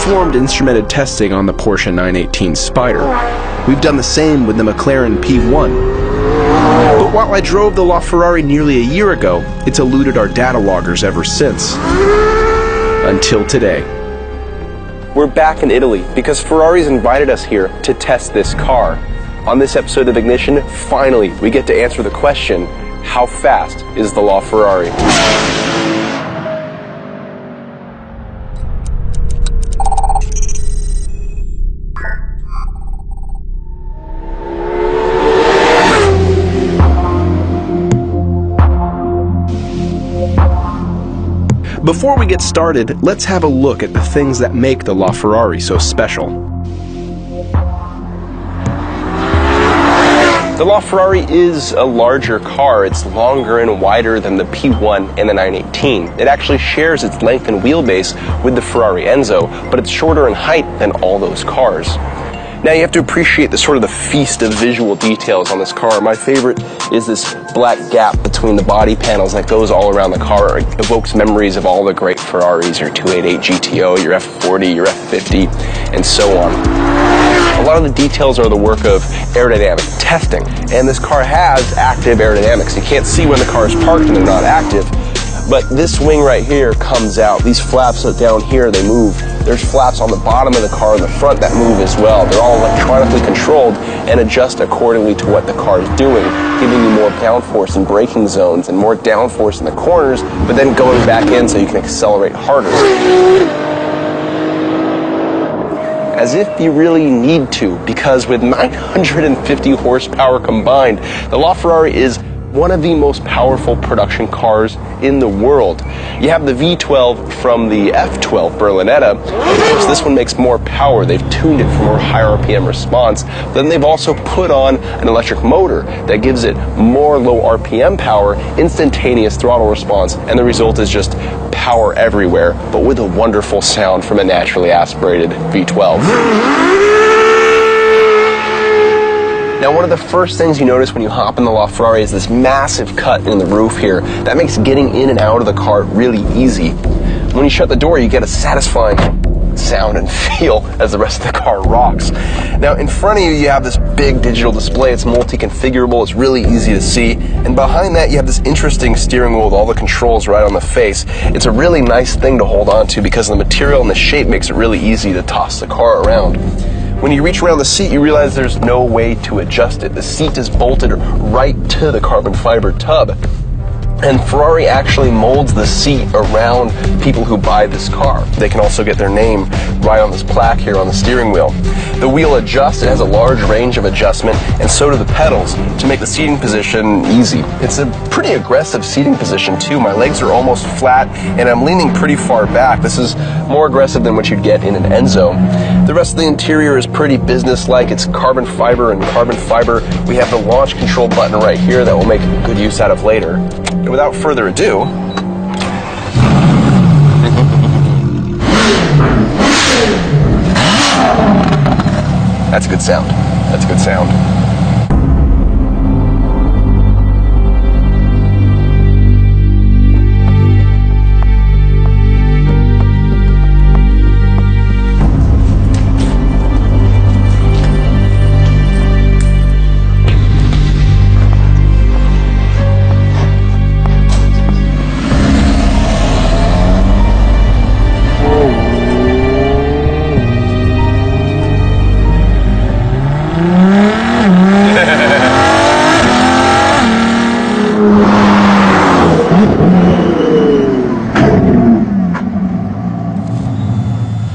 performed instrumented testing on the Porsche 918 Spyder. We've done the same with the McLaren P1. But while I drove the LaFerrari nearly a year ago, it's eluded our data loggers ever since. Until today. We're back in Italy because Ferrari's invited us here to test this car. On this episode of Ignition, finally, we get to answer the question, how fast is the LaFerrari? Before we get started, let's have a look at the things that make the LaFerrari so special. The LaFerrari is a larger car. It's longer and wider than the P1 and the 918. It actually shares its length and wheelbase with the Ferrari Enzo, but it's shorter in height than all those cars. Now you have to appreciate the feast of visual details on this car. My favorite is this black gap between the body panels that goes all around the car. It evokes memories of all the great Ferraris, your 288 GTO, your F40, your F50, and so on. A lot of the details are the work of aerodynamic testing, and this car has active aerodynamics. You can't see when the car is parked and they're not active, but this wing right here comes out. These flaps down here, they move. There's flaps on the bottom of the car and the front that move as well. They're all electronically controlled and adjust accordingly to what the car is doing, giving you more downforce in braking zones and more downforce in the corners, but then going back in so you can accelerate harder. As if you really need to, because with 950 horsepower combined, the LaFerrari is one of the most powerful production cars in the world. You have the V12 from the F12 Berlinetta. Of course, this one makes more power. They've tuned it for more high RPM response. Then they've also put on an electric motor that gives it more low RPM power, instantaneous throttle response, and the result is just power everywhere, but with a wonderful sound from a naturally aspirated V12. Now, one of the first things you notice when you hop in the LaFerrari is this massive cut in the roof here. That makes getting in and out of the car really easy. When you shut the door, you get a satisfying sound and feel as the rest of the car rocks. Now, in front of you, you have this big digital display. It's multi-configurable. It's really easy to see. And behind that, you have this interesting steering wheel with all the controls right on the face. It's a really nice thing to hold on to because the material and the shape makes it really easy to toss the car around. When you reach around the seat, you realize there's no way to adjust it. The seat is bolted right to the carbon fiber tub. And Ferrari actually molds the seat around people who buy this car. They can also get their name right on this plaque here on the steering wheel. The wheel adjusts. It has a large range of adjustment, and so do the pedals to make the seating position easy. It's a pretty aggressive seating position too. My legs are almost flat, and I'm leaning pretty far back. This is more aggressive than what you'd get in an Enzo. The rest of the interior is pretty business-like. It's carbon fiber and carbon fiber. We have the launch control button right here that we'll make good use out of later. And without further ado, that's a good sound. That's a good sound.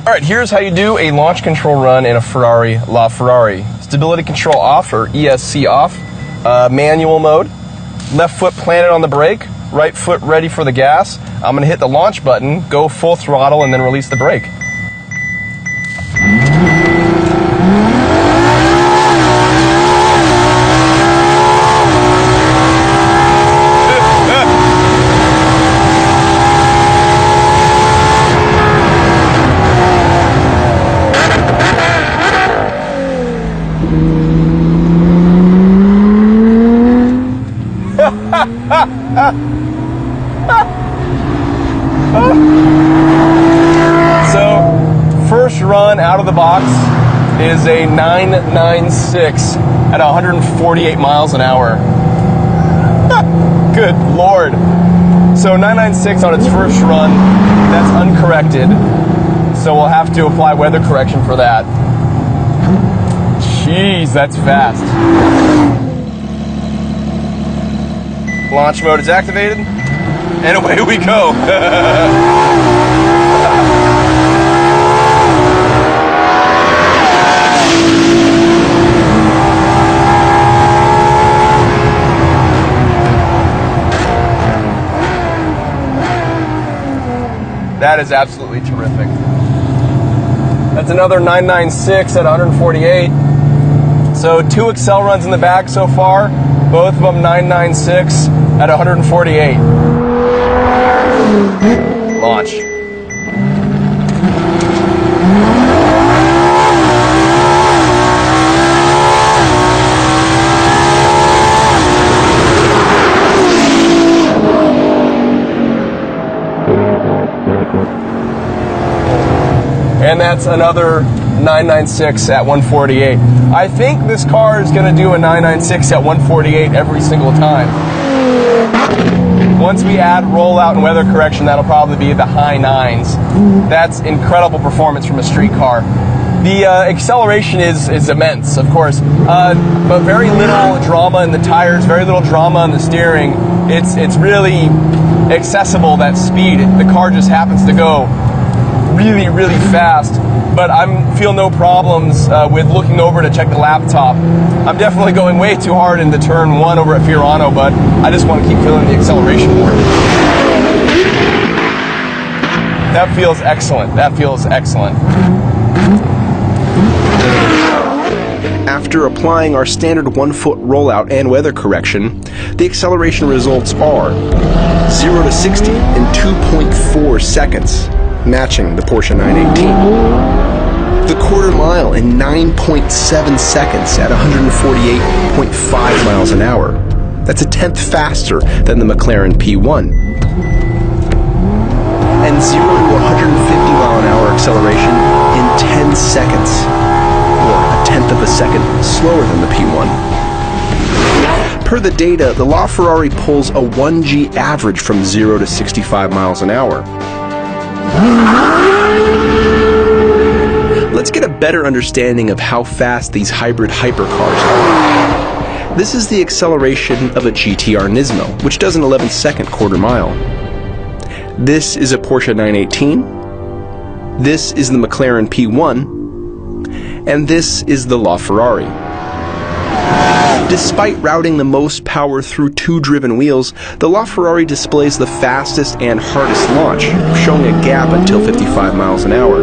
Alright, here's how you do a launch control run in a Ferrari LaFerrari. Stability control off, or ESC off. Manual mode. Left foot planted on the brake. Right foot ready for the gas. I'm going to hit the launch button, go full throttle, and then release the brake. So, first run out of the box is a 996 at 148 miles an hour. Good Lord. So 996 on its first run, that's uncorrected. So we'll have to apply weather correction for that. Jeez, that's fast. Launch mode is activated, and away we go. That is absolutely terrific. That's another 996 at 148. So 2 Excel runs in the bag so far, both of them 996 at 148. Launch. And that's another 996 at 148. I think this car is going to do a 996 at 148 every single time. Once we add rollout and weather correction, that'll probably be the high 9s. That's incredible performance from a street car. The acceleration is immense, of course, but very little drama in the tires, very little drama in the steering. It's really accessible, that speed. The car just happens to go really, really fast, but I feel no problems with looking over to check the laptop. I'm definitely going way too hard into turn 1 over at Fiorano, but I just want to keep feeling the acceleration more. That feels excellent. That feels excellent. After applying our standard 1-foot rollout and weather correction, the acceleration results are 0 to 60 in 2.4 seconds. Matching the Porsche 918. The quarter mile in 9.7 seconds at 148.5 miles an hour. That's a tenth faster than the McLaren P1. And 0 to 150 mile an hour acceleration in 10 seconds, or a tenth of a second slower than the P1. Per the data, the LaFerrari pulls a 1G average from 0 to 65 miles an hour. Let's get a better understanding of how fast these hybrid hypercars are. This is the acceleration of a GTR Nismo, which does an 11-second quarter mile. This is a Porsche 918. This is the McLaren P1. And this is the LaFerrari. Despite routing the most power through 2 driven wheels, the LaFerrari displays the fastest and hardest launch, showing a gap until 55 miles an hour.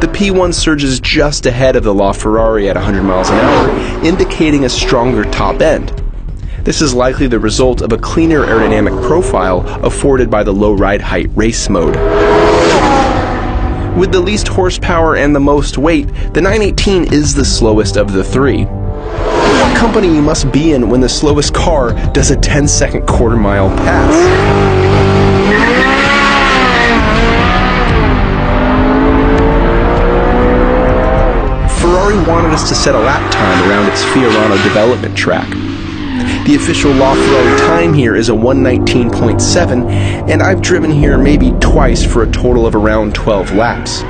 The P1 surges just ahead of the LaFerrari at 100 miles an hour, indicating a stronger top end. This is likely the result of a cleaner aerodynamic profile afforded by the low ride height race mode. With the least horsepower and the most weight, the 918 is the slowest of the 3. What company you must be in when the slowest car does a 10-second quarter mile pass? Ferrari wanted us to set a lap time around its Fiorano development track. The official LaFerrari time here is a 119.7, and I've driven here maybe twice for a total of around 12 laps.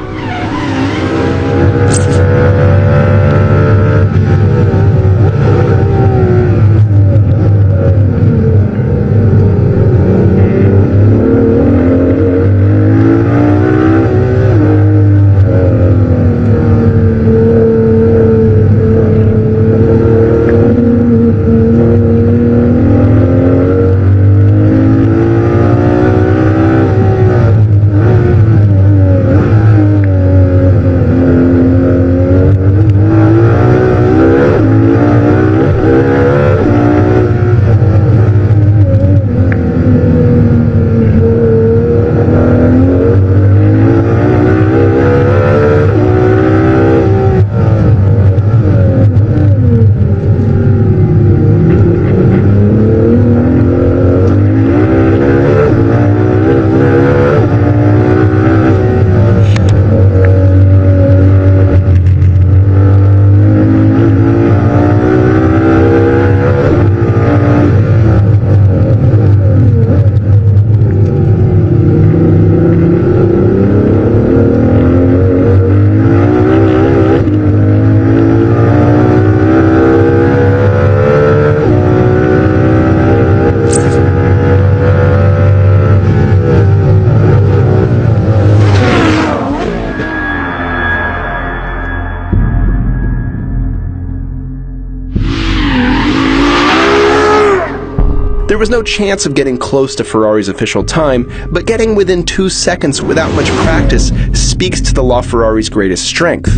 There was no chance of getting close to Ferrari's official time, but getting within 2 seconds without much practice speaks to the LaFerrari's greatest strength.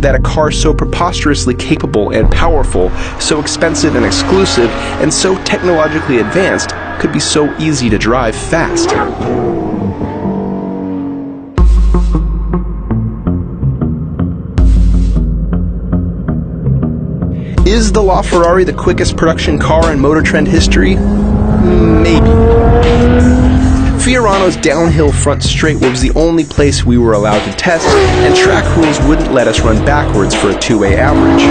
That a car so preposterously capable and powerful, so expensive and exclusive, and so technologically advanced could be so easy to drive fast. Is the LaFerrari the quickest production car in Motor Trend history? Maybe. Fiorano's downhill front straight was the only place we were allowed to test, and track rules wouldn't let us run backwards for a 2-way average.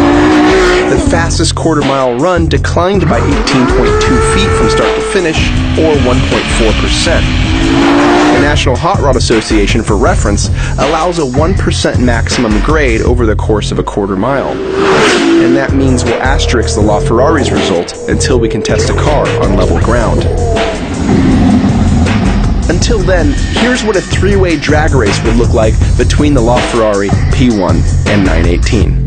The fastest quarter-mile run declined by 18.2 feet from start to finish, or 1.4%. The National Hot Rod Association, for reference, allows a 1% maximum grade over the course of a quarter mile. And that means we'll asterisk the LaFerrari's result until we can test a car on level ground. Until then, here's what a 3-way drag race would look like between the LaFerrari P1 and 918.